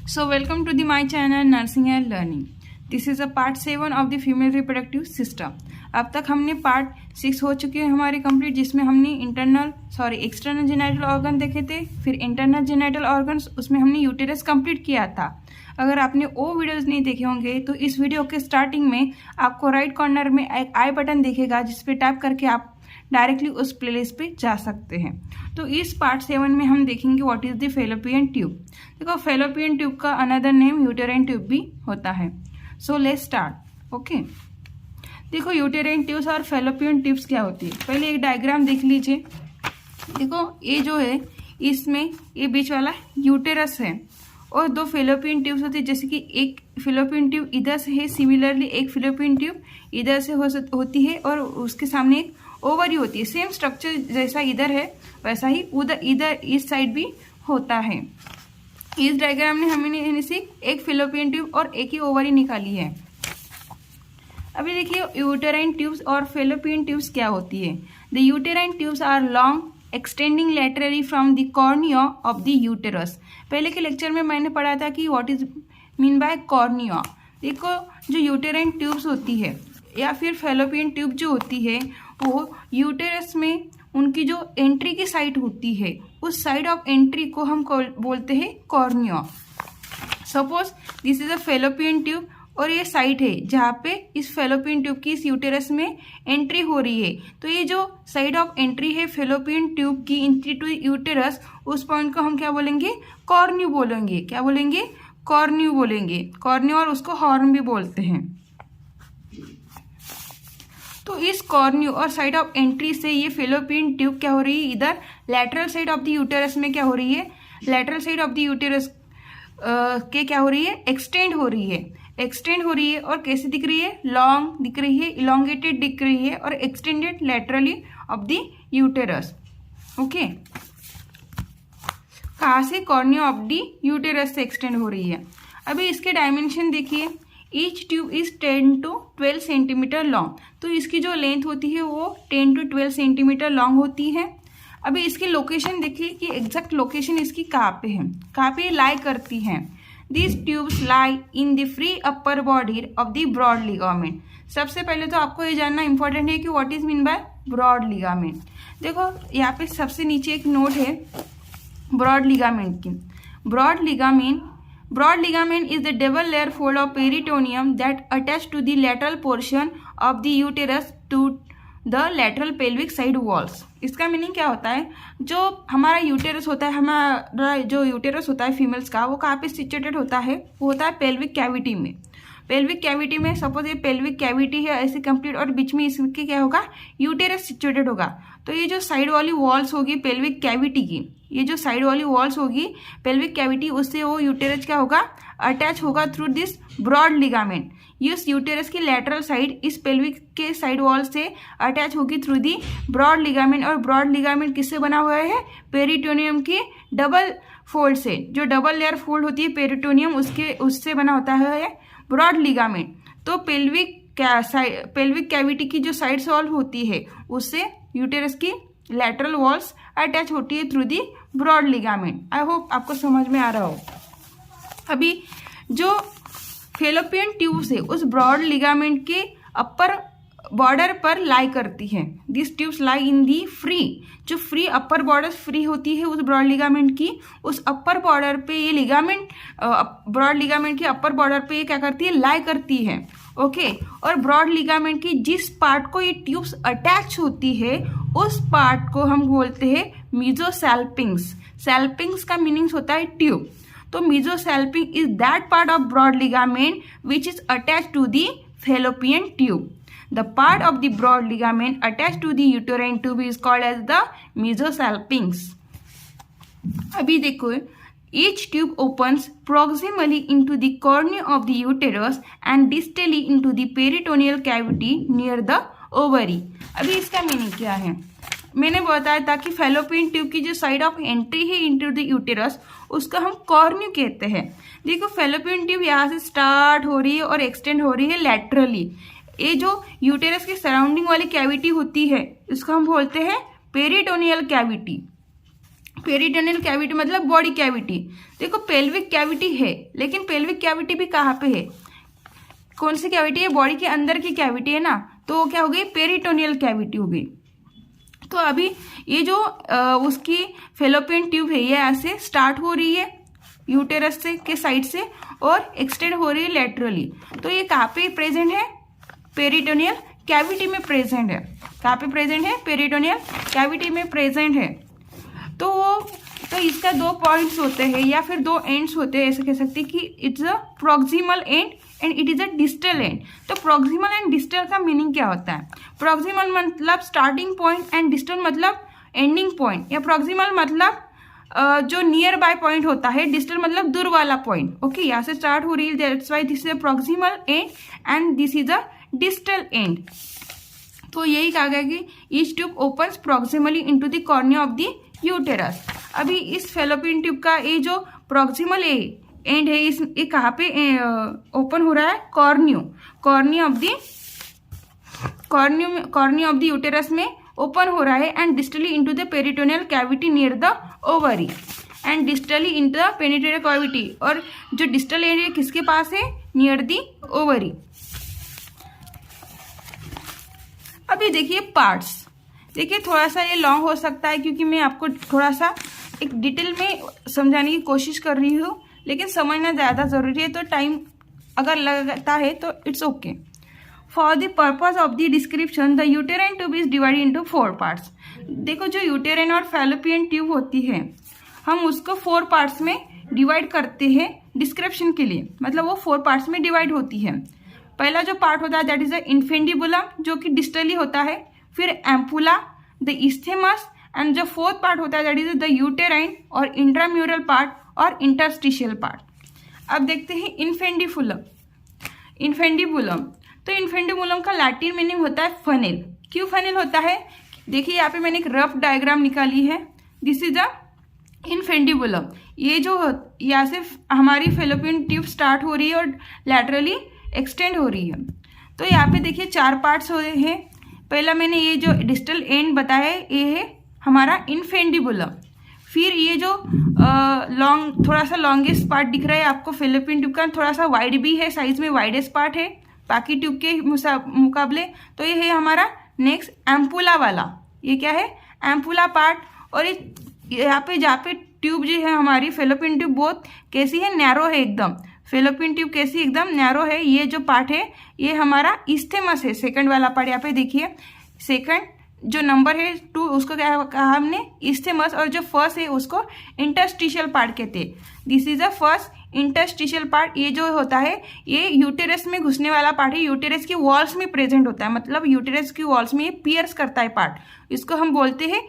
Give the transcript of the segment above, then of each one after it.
So welcome to my channel Nursing and Learning. This is a part 7 of the female reproductive system. अब तक हमने part 6 हो चुके हैं हमारे कंप्लीट, जिसमें हमने एक्सटर्नल जेनिटल ऑर्गन देखे थे, फिर इंटरनल जेनिटल ऑर्गन्स, उसमें हमने यूटेरस कंप्लीट किया था। अगर आपने वो वीडियोस नहीं देखे होंगे तो इस वीडियो के स्टार्टिंग में आपको राइट कॉर्नर में एक आई बटन दिखेगा, जिस पे टैप करके आप डायरेक्टली उस प्लेलिस्ट पे जा सकते हैं। तो इस पार्ट 7 में हम देखेंगे what is the fallopian tube. देखो, फेलोपियन ट्यूब का अनदर नेम यूटेराइन ट्यूब भी होता है। So let's start. ओके, देखो यूटेराइन ट्यूब्स और फेलोपियन ट्यूब्स क्या होती है। पहले एक डायग्राम देख लीजिए। देखो, ये जो है इसमें ये बीच वाला यूटेरस है और दो फेलोपियन ट्यूब्स होती है। जैसे कि एक फेलोपियन ट्यूब इधर से है, सिमिलरली एक फेलोपियन ट्यूब इधर से होती है और उसके सामने एक ओवरी होती है। सेम स्ट्रक्चर जैसा इधर है वैसा ही उधर इधर इस साइड भी होता है। इस डायग्राम में हमने से एक फेलोपियन ट्यूब और एक ही ओवरी निकाली है। अभी देखिए यूटेराइन ट्यूब्स और फेलोपियन ट्यूब्स क्या होती है। The uterine tubes are long extending laterally from the cornea of the uterus. पहले के लेक्चर में मैंने पढ़ा था कि what is mean by cornea. देखो, जो यूटेराइन ट्यूब्स होती है या फिर फेलोपियन ट्यूब जो होती है वो यूटेरस में उनकी जो एंट्री की साइट होती है, उस साइड ऑफ एंट्री को हम बोलते हैं cornea. Suppose this is a fallopian tube और ये साइट है जहाँ पे इस फेलोपियन ट्यूब की इस यूटेरस में एंट्री हो रही है। तो ये जो साइड ऑफ एंट्री है फेलोपियन ट्यूब की एंट्री टू यूटेरस, उस पॉइंट को हम क्या बोलेंगे? कॉर्न्यू बोलेंगे। क्या बोलेंगे? कॉर्न्यू बोलेंगे। कॉर्न्यू और उसको हॉर्न भी बोलते हैं। तो इस कॉर्न्यू और साइड ऑफ एंट्री से ये फेलोपियन ट्यूब क्या हो रही है? इधर lateral side of the uterus में क्या हो रही है? Lateral side of the uterus के क्या हो रही है? एक्सटेंड हो रही है। एक्सटेंड हो रही है और कैसे दिख रही है? लॉन्ग दिख रही है, इलोंगेटेड दिख रही है और extended laterally of the uterus. Okay, कहाँ से? कॉर्निया ऑफ द यूटेरस से एक्सटेंड हो रही है। अभी इसके डायमेंशन देखिए। Each tube is 10 to 12 centimetre long. तो इसकी जो लेंथ होती है वो 10 to 12 सेंटीमीटर लॉन्ग होती है। अभी इसकी लोकेशन देखिए कि एग्जैक्ट लोकेशन इसकी कहाँ पे है, कहाँ पे लाई करती है। This tubes lie in the free upper body of the broad ligament. सबसे पहले तो आपको ये जानना इंपॉर्टेंट है कि what is mean by broad ligament. देखो, यहाँ पे सबसे नीचे एक नोट है ब्रॉड लिगामेंट की। Broad ligament is the double layer fold of peritoneum that attach to the lateral portion of the uterus to the lateral pelvic side walls. इसका meaning क्या होता है? जो हमारा यूटेरस होता है, हमारा जो यूटेरस होता है फीमेल्स का, वो कहाँ पे सिचुएटेड होता है? वो होता है पेल्विक कैविटी में। पेल्विक कैविटी में सपोज ये पेल्विक कैविटी है ऐसे कंप्लीट और बीच में इसके क्या होगा? यूटेरस सिचुएटेड होगा। तो ये जो साइड वाली वॉल्स होगी पेल्विक कैविटी की, ये जो साइड वाली वॉल्स होगी पेल्विक कैविटी, उससे वो यूटेरस क्या होगा? अटैच होगा थ्रू दिस ब्रॉड लिगामेंट। इस यूटेरस की लैटरल साइड इस पेल्विक के साइड वॉल से अटैच होगी थ्रू दी ब्रॉड लिगामेंट। और ब्रॉड लिगामेंट किससे बना हुआ है? पेरिटोनियम की डबल फोल्ड से। जो डबल लेयर फोल्ड होती है पेरिटोनियम, उससे बना होता है ब्रॉड लिगामेंट। तो पेल्विक कैविटी की जो साइड वॉल होती है उससे यूटेरस की लैटरल वॉल्स अटैच होती है through the broad ligament. I hope आपको समझ में आ रहा हो। अभी जो फेलोपियन ट्यूब्स है उस ब्रॉड लिगामेंट के अपर बॉर्डर पर लाई करती है। This tubes lie in the free, जो फ्री अपर बॉर्डर फ्री होती है उस ब्रॉड लिगामेंट की, उस अपर बॉर्डर पे ये लिगामेंट ब्रॉड लिगामेंट के अपर बॉर्डर पे ये क्या करती है? लाई करती है। ओके, और ब्रॉड लिगामेंट की जिस पार्ट को ये ट्यूब्स अटैच होती है उस पार्ट को हम बोलते हैं मीजोसैल्पिंग्स। सैल्पिंग्स का मीनिंग होता है ट्यूब। तो mesosalpinx is that part of broad ligament which is attach to the fallopian tube. The part of the broad ligament attached to the uterine tube is called as the mesosalpinx. अभी देखो, each tube opens proximally into the cornea of the uterus and distally into the peritoneal cavity near the ovary. अभी इसका meaning क्या है? मैंने बताया था कि फेलोपियन ट्यूब की जो साइड ऑफ एंट्री है इनटू द यूटेरस उसको हम कॉर्न्यू कहते हैं। देखो, फेलोपियन ट्यूब यहाँ से स्टार्ट हो रही है और एक्सटेंड हो रही है लैटरली। ये जो यूटेरस के सराउंडिंग वाली कैविटी होती है इसको हम बोलते हैं पेरिटोनियल कैविटी। पेरिटोनियल कैविटी मतलब बॉडी कैविटी। देखो पेल्विक कैविटी है, लेकिन पेल्विक कैविटी भी कहाँ पे है, कौन सी कैविटी है, बॉडी के अंदर की कैविटी है ना, तो वो क्या हो गई, पेरिटोनियल कैविटी हो गई। तो अभी ये जो उसकी फेलोपियन ट्यूब है ये ऐसे स्टार्ट हो रही है यूटेरस से के साइड से और एक्सटेंड हो रही है लेटरली। तो ये कहाँ पे प्रेजेंट है, पेरिटोनियल कैविटी में प्रेजेंट है। कहाँ पे प्रेजेंट है, पेरिटोनियल कैविटी में प्रेजेंट है। तो इसका दो पॉइंट्स होते हैं या फिर दो एंड्स होते हैं, ऐसे कह सकते हैं कि it's a proximal and and it is a distal end. तो प्रॉक्सिमल एंड डिस्टल का मीनिंग क्या होता है, प्रॉक्सिमल मतलब स्टार्टिंग पॉइंट एंड डिस्टल मतलब एंडिंग पॉइंट, या प्रॉक्सिमल मतलब जो नियर बाय पॉइंट होता है, डिस्टल मतलब दूर वाला पॉइंट। ओके, यहाँ से स्टार्ट हो रही है, that's why this is a proximal and and this is a distal end. तो यही कहा गया कि each tube opens proximally into the cornea of the uterus. अभी इस फेलोपियन ट्यूब का ये जो प्रॉक्सिमल एंड है, इस ये कहाँ पे ओपन हो रहा है, कॉर्निया ऑफ द यूटेरस में ओपन हो रहा है and distally into the peritoneal cavity near the ovary and distally in the penetrative cavity. और जो डिस्टल एंड है किसके पास है, नियर द ओवरी। अभी देखिए पार्ट्स, देखिए थोड़ा सा ये लॉन्ग हो सकता है क्योंकि मैं आपको थोड़ा सा एक डिटेल में समझाने की कोशिश कर रही हूँ, लेकिन समझना ज़्यादा ज़रूरी है, तो टाइम अगर लगता है तो it's okay. For the purpose of the description the uterine tube is divided into 4 parts. देखो जो यूटेराइन और फैलोपियन ट्यूब होती है हम उसको 4 पार्ट्स में डिवाइड करते हैं डिस्क्रिप्शन के लिए, मतलब वो 4 पार्ट्स में डिवाइड होती है। पहला जो पार्ट होता है दैट इज द इन्फेंडिबुलम जो कि डिस्टली होता है, फिर एम्पुला, द इस्थेमस, एंड जो 4th पार्ट होता है दैट इज द यूटेराइन और इंट्राम्यूरल पार्ट और इंटरस्टिशियल पार्ट। अब देखते हैं इन्फेंडिबुलम। तो इन्फेंडिबुलम का लैटिन मीनिंग होता है फनेल। क्यों फनेल होता है, देखिए यहाँ पे मैंने एक रफ डायग्राम निकाली है, दिस इज द इन्फेंडिबुलम। ये जो यहाँ से हमारी फेलोपियन ट्यूब स्टार्ट हो रही है और लैटरली एक्सटेंड हो रही है। तो यहाँ पे देखिए 4 पार्ट्स हो रहे हैं। पहला मैंने ये जो डिस्टल एंड बताया है ये है हमारा इन्फेंडिबुलम। फिर ये जो लॉन्ग थोड़ा सा लॉन्गेस्ट पार्ट दिख रहा है आपको फेलोपियन ट्यूब का, थोड़ा सा वाइड भी है, साइज में वाइडेस्ट पार्ट है बाकी ट्यूब के मुकाबले। तो ये है हमारा नेक्स्ट एम्पुला वाला, ये क्या है, एम्पुला पार्ट। और यहाँ पे जहाँ पे ट्यूब जो है हमारी फेलोपियन ट्यूब बहुत कैसी है, नैरो है एकदम। फेलोपियन ट्यूब कैसी एकदम नैरो है। ये जो पार्ट है ये हमारा इस्थेमस है, सेकंड वाला पार्ट। यहाँ पे देखिए सेकंड जो नंबर है 2 उसको क्या कहा हमने, इस्थेमस, और जो फर्स्ट है उसको इंटरस्टिशियल पार्ट कहते हैं। This is the first interstitial part. ये जो होता है ये यूटेरस में घुसने वाला पार्ट है, यूटेरस की वॉल्स में प्रेजेंट होता है, मतलब यूटेरस की वॉल्स में ये पियर्स करता है पार्ट। इसको हम बोलते हैं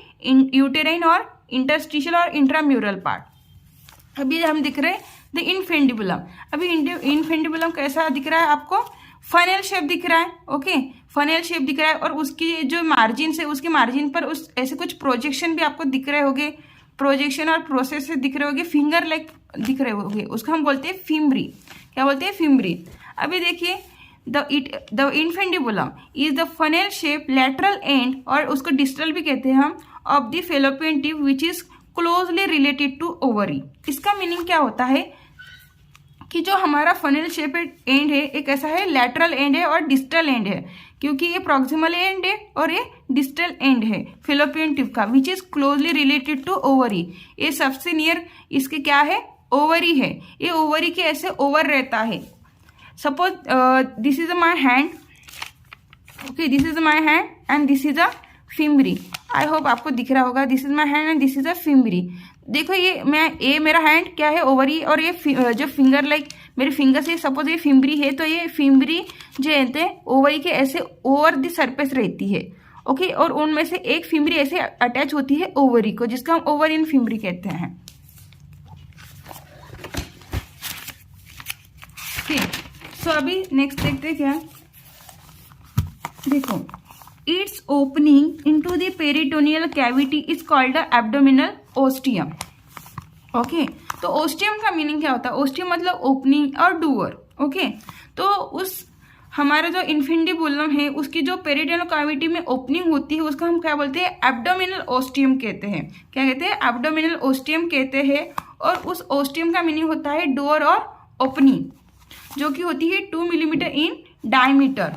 यूटेराइन और इंटरस्टिशियल और इंट्राम्यूरल पार्ट। अभी हम दिख रहे हैं द इन्फेंडिबुलम। अभी इन्फेंडिबुलम कैसा दिख रहा है आपको, फनेल शेप दिख रहा है। ओके, फनेल शेप दिख रहा है और उसकी जो मार्जिन है उसके मार्जिन पर उस ऐसे कुछ प्रोजेक्शन भी आपको दिख रहे होंगे, प्रोजेक्शन और प्रोसेस से दिख रहे होंगे, फिंगर लाइक दिख रहे होंगे, उसको हम बोलते हैं फिम्ब्री। क्या बोलते हैं, फिम्ब्री। अभी देखिए the infundibulum is the funnel shape lateral end, और उसको डिस्टल भी कहते हैं हम, of the fallopian tube which is closely related to ovary. इसका मीनिंग क्या होता है कि जो हमारा फनेल शेप एंड है एक ऐसा है, लैटरल एंड है और डिस्टल एंड है, क्योंकि ये प्रॉक्सिमल एंड है और ये डिस्टल एंड है फेलोपियन ट्यूब का, which is closely related to ovary. ये सबसे नियर इसके क्या है, ओवरी है। ये ओवरी के ऐसे ओवर रहता है। Suppose this is my hand, okay, this is my hand and this is a fimbriae. I hope आपको दिख रहा होगा, this is my hand and this is a fimbriae. देखो ये मेरा हैंड क्या है, ओवरी, और ये जो फिंगर लाइक मेरे फिंगर से सपोज ये फिम्ब्री है, तो ये फिम्ब्री जो रहते हैं ओवरी के ऐसे ओवर द सरफेस रहती है। ओके, और उनमें से एक फिम्ब्री ऐसे अटैच होती है ओवरी को, जिसको हम ओवर इन फिम्ब्री कहते हैं। ठीक, सो अभी नेक्स्ट देखते हैं क्या, देखो its opening into the peritoneal cavity is called the abdominal ostium। Okay, तो ओस्टियम का मीनिंग क्या होता है, ओस्टियम मतलब ओपनिंग और डूअर। ओके, तो उस हमारा जो इन्फिंडिबुलम है उसकी जो पेरिटोनियल कैविटी में ओपनिंग होती है उसका हम क्या बोलते हैं, एब्डोमिनल ओस्टियम कहते हैं। क्या कहते हैं, एब्डोमिनल ओस्टियम कहते हैं। और उस ओस्टियम का मीनिंग होता है डोर और ओपनिंग, जो कि होती है 2 millimetre in diameter.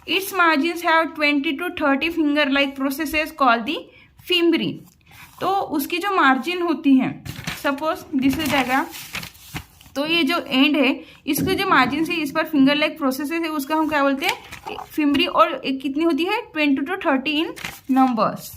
It's margins have 20 to 30 finger like processes called the fimbriae. तो उसकी जो मार्जिन होती है, सपोज दिस इज डायग्राम, तो ये जो एंड है इसके जो मार्जिन है इस पर फिंगर लाइक प्रोसेसेस है उसका हम क्या बोलते हैं, फिम्बरी। और कितनी होती है, 20 to 30 in numbers.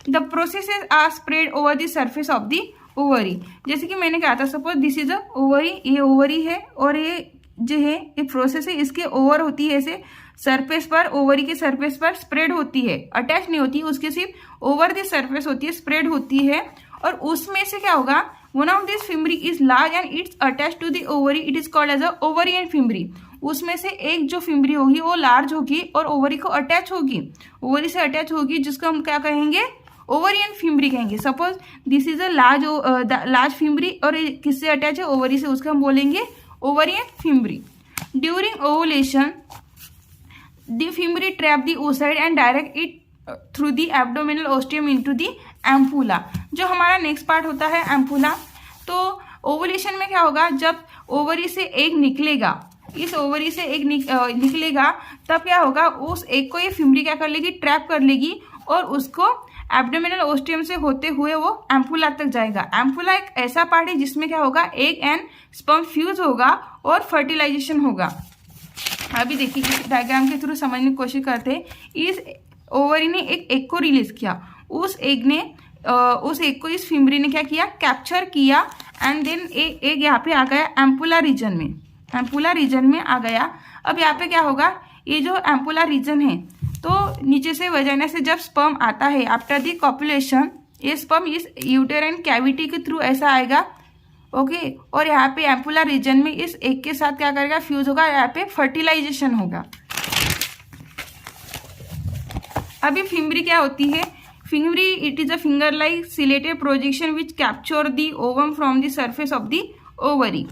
The processes are spread over the surface of the ovary. जैसे कि मैंने कहा था, suppose this is a ovary, ये ओवरी है और ये जो है ये प्रोसेस है, इसके ओवर होती है ऐसे सरफेस पर, ओवरी के सरफेस पर स्प्रेड होती है, अटैच नहीं होती, उसके सिर्फ ओवर द सरफेस होती है, स्प्रेड होती है। और उसमें से क्या होगा, one of this fimbriae is large and it's attach to the ovary, it is called as a ovarian fimbria. उसमें से एक जो फिम्बरी होगी वो लार्ज होगी और ओवरी को अटैच होगी, ओवरी से अटैच होगी, जिसको हम क्या कहेंगे, ओवरियन फिम्बरी कहेंगे। Suppose this is a large fimbriae और किससे अटैच है, ओवरी से, उसको हम बोलेंगे ovarian fimbriae. During ovulation the fimbriae trap the oocyte and direct it through the abdominal ostium into the ampulla. जो हमारा नेक्स्ट पार्ट होता है एम्पुला, तो ओवुलेशन में क्या होगा, जब ओवरी से एग निकलेगा, इस ओवरी से एग निकलेगा, तब क्या होगा, उस एग को ये फिम्बरी क्या कर लेगी, ट्रैप कर लेगी और उसको एब्डोमिनल ओस्टियम से होते हुए वो एम्पुला तक जाएगा। एम्पुला एक ऐसा पार्ट है जिसमें क्या होगा, एग एंड स्पर्म फ्यूज होगा और फर्टिलाइजेशन होगा। अभी देखिए इस डायग्राम के थ्रू समझने की कोशिश करते हैं। इस ओवरी ने एक एग को रिलीज किया, उस एग को इस फिम्बरी ने क्या किया, कैप्चर किया एंड देन एग यहाँ पे आ गया एम्पुला रीजन में, एम्पुला रीजन में आ गया। अब यहाँ पे क्या होगा, ये जो एम्पुला रीजन है, तो नीचे से वजाइना से जब स्पर्म आता है आफ्टर द कॉपुलेशन, ये स्पर्म इस यूटेराइन कैविटी के थ्रू ऐसा आएगा, ओके। और यहाँ पे एम्पुला रीजन में इस एग के साथ क्या करेगा, फ्यूज होगा, यहाँ पे फर्टिलाइजेशन होगा। अभी फिम्बरी क्या होती है, fimbriae it is a finger like chelated projection which capture the ovum from the surface of the ovary.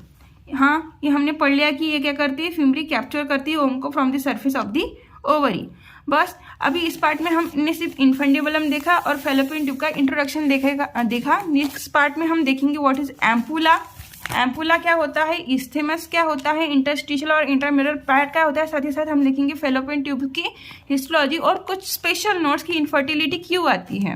हाँ, ये हमने पढ़ लिया कि ये क्या करती है, फिम्बरी कैप्चर करती है ओवम को from the surface of the ovary. बस अभी इस पार्ट में हमने सिर्फ इन्फेंडिबुलम देखा और फैलोपियन ट्यूब का इंट्रोडक्शन देखा। नेक्स्ट पार्ट में हम देखेंगे व्हाट इज एम्पुला। एम्पुला क्या होता है, इस्थेमस क्या होता है, इंटरस्टिशियल और इंटरम्यूरल पार्ट क्या होता है, साथ ही साथ हम देखेंगे फैलोपियन ट्यूब की हिस्टोलॉजी और कुछ स्पेशल नोट्स की इनफर्टिलिटी क्यों आती है।